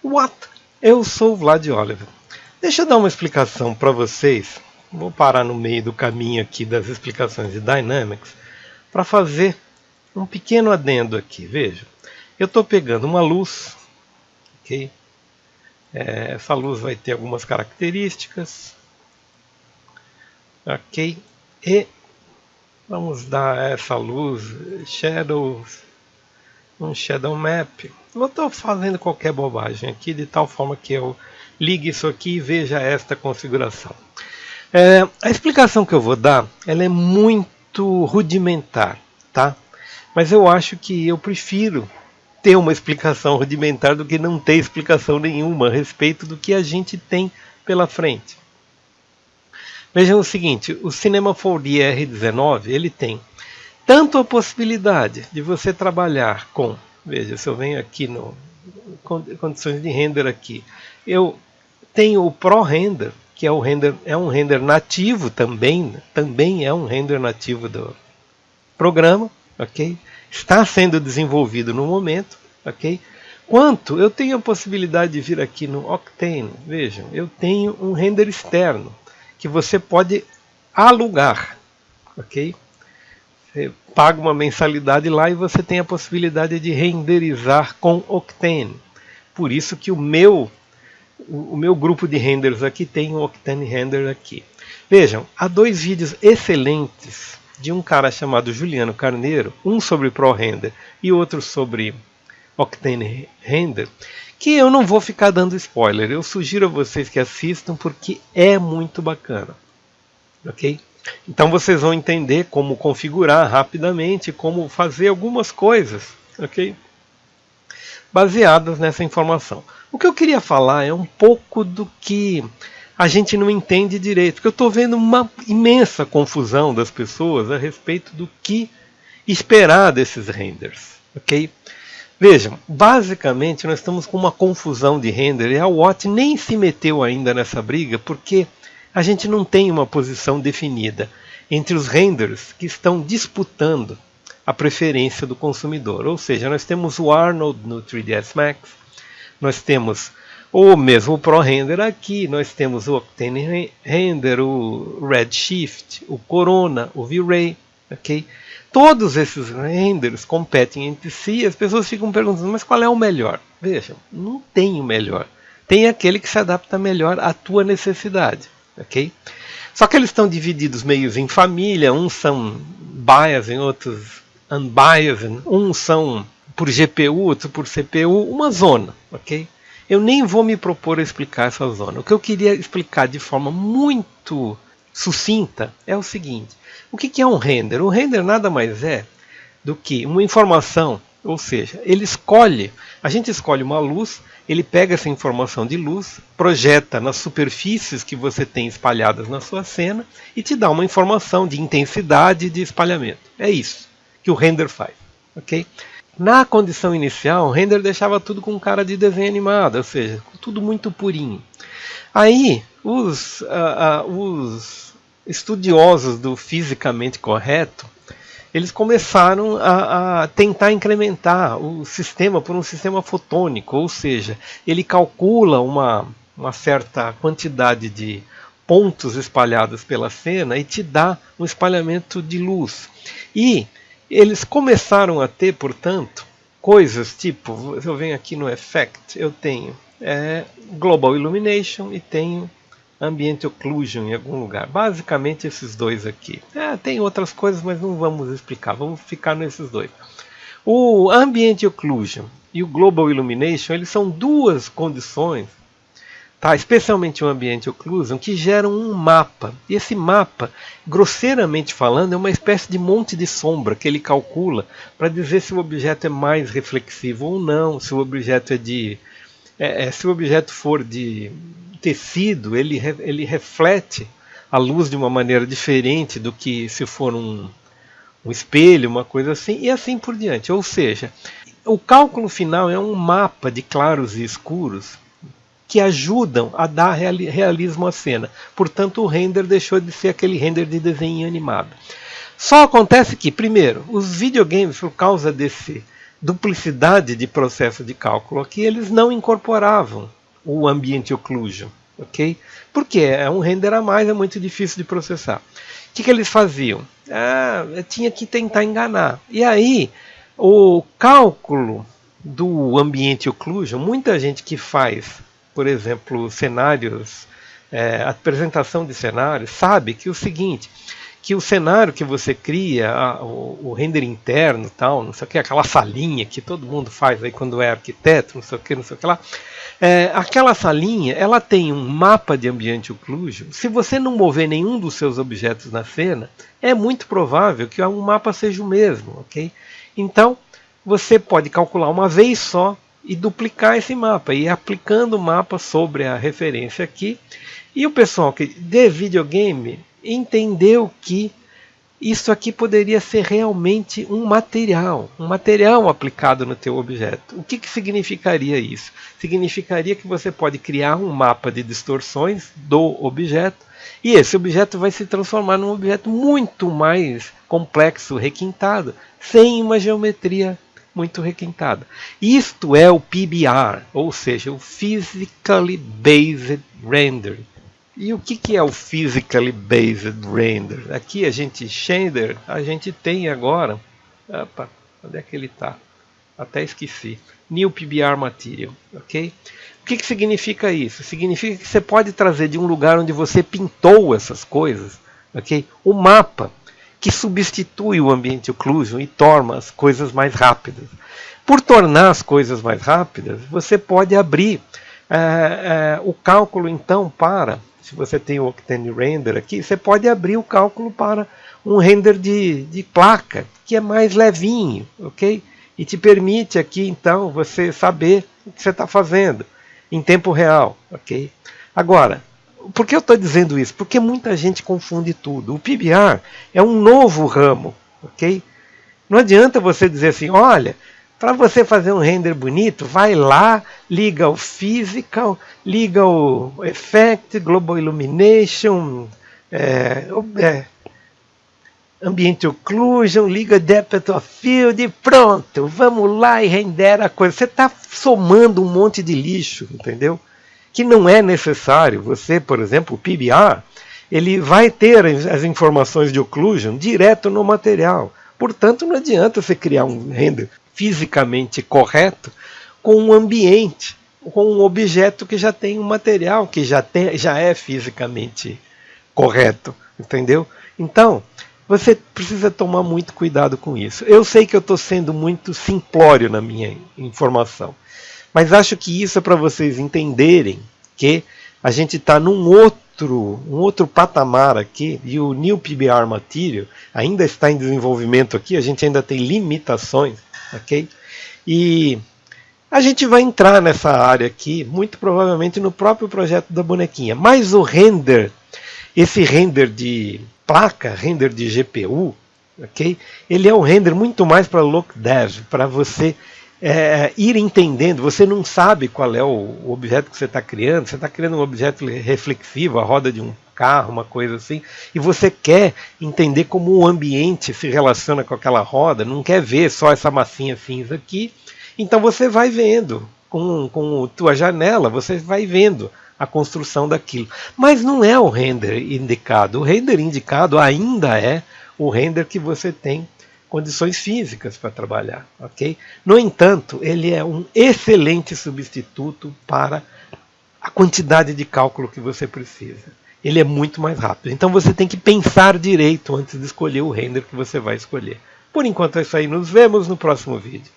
What? Eu sou o Vlad Oliver. Deixa eu dar uma explicação para vocês. Vou parar no meio do caminho aqui das explicações de Dynamics para fazer um pequeno adendo aqui. Veja, eu estou pegando uma luz, ok? Essa luz vai ter algumas características, ok? E vamos dar a essa luz shadows, um shadow map. Eu estou fazendo qualquer bobagem aqui de tal forma que eu ligue isso aqui e veja esta configuração. A explicação que eu vou dar, ela é muito rudimentar, tá? Mas eu acho que eu prefiro ter uma explicação rudimentar do que não ter explicação nenhuma a respeito do que a gente tem pela frente. Vejam o seguinte, o Cinema 4D R19, ele tem tanto a possibilidade de você trabalhar com, veja, se eu venho aqui no condições de render aqui, eu tenho o Pro Render, que é um render nativo também é um render nativo do programa, ok? Está sendo desenvolvido no momento, ok? Quanto eu tenho a possibilidade de vir aqui no Octane, vejam, eu tenho um render externo que você pode alugar, ok? Você paga uma mensalidade lá e você tem a possibilidade de renderizar com Octane. Por isso que o meu grupo de renders aqui tem um Octane Render aqui. Vejam, há dois vídeos excelentes de um cara chamado Juliano Carneiro, um sobre Pro Render e outro sobre Octane Render, que eu não vou ficar dando spoiler. Eu sugiro a vocês que assistam porque é muito bacana. Ok? Então vocês vão entender como configurar rapidamente, como fazer algumas coisas, ok? Baseadas nessa informação. O que eu queria falar é um pouco do que a gente não entende direito, porque eu estou vendo uma imensa confusão das pessoas a respeito do que esperar desses renders, ok? Vejam, basicamente nós estamos com uma confusão de render e a Watt nem se meteu ainda nessa briga porque a gente não tem uma posição definida entre os renders que estão disputando a preferência do consumidor. Ou seja, nós temos o Arnold no 3ds Max, nós temos o mesmo Pro Render aqui, nós temos o Octane Render, o Redshift, o Corona, o V-Ray, ok? Todos esses renders competem entre si e as pessoas ficam perguntando, mas qual é o melhor? Vejam, não tem o melhor. Tem aquele que se adapta melhor à tua necessidade, ok? Só que eles estão divididos meio em família, uns são biased, outros unbiased, uns são por GPU, outros por CPU, uma zona, ok? Eu nem vou me propor a explicar essa zona. O que eu queria explicar de forma muito sucinta é o seguinte. O que é um render? Um render nada mais é do que uma informação, ou seja, a gente escolhe uma luz, ele pega essa informação de luz, projeta nas superfícies que você tem espalhadas na sua cena e te dá uma informação de intensidade de espalhamento. É isso que o render faz, ok? Na condição inicial, o render deixava tudo com cara de desenho animado, ou seja, tudo muito purinho. Aí, os estudiosos do fisicamente correto, eles começaram a tentar incrementar o sistema por um sistema fotônico, ou seja, ele calcula uma certa quantidade de pontos espalhados pela cena e te dá um espalhamento de luz. E eles começaram a ter, portanto, coisas tipo, eu venho aqui no Effect, eu tenho Global Illumination e tenho Ambient Occlusion em algum lugar. Basicamente esses dois aqui. Tem outras coisas, mas não vamos explicar, vamos ficar nesses dois. O Ambient Occlusion e o Global Illumination, eles são duas condições, tá? Especialmente o Ambient Occlusion, que geram um mapa. E esse mapa, grosseiramente falando, é uma espécie de monte de sombra que ele calcula para dizer se o objeto é mais reflexivo ou não, se o objeto se o objeto for de tecido, ele reflete a luz de uma maneira diferente do que se for um espelho, uma coisa assim, e assim por diante. Ou seja, o cálculo final é um mapa de claros e escuros que ajudam a dar realismo à cena. Portanto, o render deixou de ser aquele render de desenho animado. Só acontece que, primeiro, os videogames, por causa duplicidade de processo de cálculo aqui, eles não incorporavam o Ambient Occlusion, ok? Porque é um render a mais, é muito difícil de processar. O que eles faziam? Tinha que tentar enganar. E aí, o cálculo do Ambient Occlusion, muita gente que faz, por exemplo, cenários, apresentação de cenários, sabe que o seguinte, que o cenário que você cria, o render interno, tal, não sei o que, aquela salinha que todo mundo faz aí quando é arquiteto, não sei o que lá, aquela salinha, ela tem um mapa de Ambient Occlusion. Se você não mover nenhum dos seus objetos na cena, é muito provável que um mapa seja o mesmo, ok? Então, você pode calcular uma vez só e duplicar esse mapa, e ir aplicando o mapa sobre a referência aqui. E o pessoal de videogame entendeu que isso aqui poderia ser realmente um material aplicado no teu objeto. O que significaria isso? Significaria que você pode criar um mapa de distorções do objeto, e esse objeto vai se transformar num objeto muito mais complexo, requintado, sem uma geometria muito requintada. Isto é o PBR, ou seja, o Physically Based Rendering. E o que é o Physically Based Render? Aqui a gente tem agora, opa, onde é que ele está? Até esqueci. New PBR Material, ok? O que significa isso? Significa que você pode trazer de um lugar onde você pintou essas coisas, ok? Um mapa que substitui o Ambient Occlusion e torna as coisas mais rápidas. Por tornar as coisas mais rápidas, você pode abrir o cálculo então para... Se você tem o Octane Render aqui, você pode abrir o cálculo para um render de placa, que é mais levinho, ok? E te permite aqui, então, você saber o que você está fazendo em tempo real, ok? Agora, por que eu estou dizendo isso? Porque muita gente confunde tudo. O PBR é um novo ramo, ok? Não adianta você dizer assim, olha... Para você fazer um render bonito, vai lá, liga o Physical, liga o Effect, Global Illumination, Ambient Occlusion, liga Depth of Field e pronto, vamos lá e rendera a coisa. Você está somando um monte de lixo, entendeu? Que não é necessário. Você, por exemplo, o PBR, ele vai ter as informações de occlusion direto no material. Portanto, não adianta você criar um render fisicamente correto com um ambiente, com um objeto que já tem um material que já é fisicamente correto, entendeu? Então, você precisa tomar muito cuidado com isso. Eu sei que eu estou sendo muito simplório na minha informação, mas acho que isso é para vocês entenderem que a gente está num outro patamar aqui, e o New PBR Material ainda está em desenvolvimento aqui, a gente ainda tem limitações, ok? E a gente vai entrar nessa área aqui, muito provavelmente no próprio projeto da bonequinha. Mas o render, esse render de placa, render de GPU, ok? Ele é um render muito mais para look dev, para você ir entendendo. Você não sabe qual é o objeto que você está criando um objeto reflexivo, a roda de um carro, uma coisa assim, e você quer entender como o ambiente se relaciona com aquela roda, não quer ver só essa massinha cinza aqui, então você vai vendo, com a tua janela, você vai vendo a construção daquilo. Mas não é o render indicado. O render indicado ainda é o render que você tem condições físicas para trabalhar, ok? No entanto, ele é um excelente substituto para a quantidade de cálculo que você precisa. Ele é muito mais rápido. Então você tem que pensar direito antes de escolher o render que você vai escolher. Por enquanto é isso aí. Nos vemos no próximo vídeo.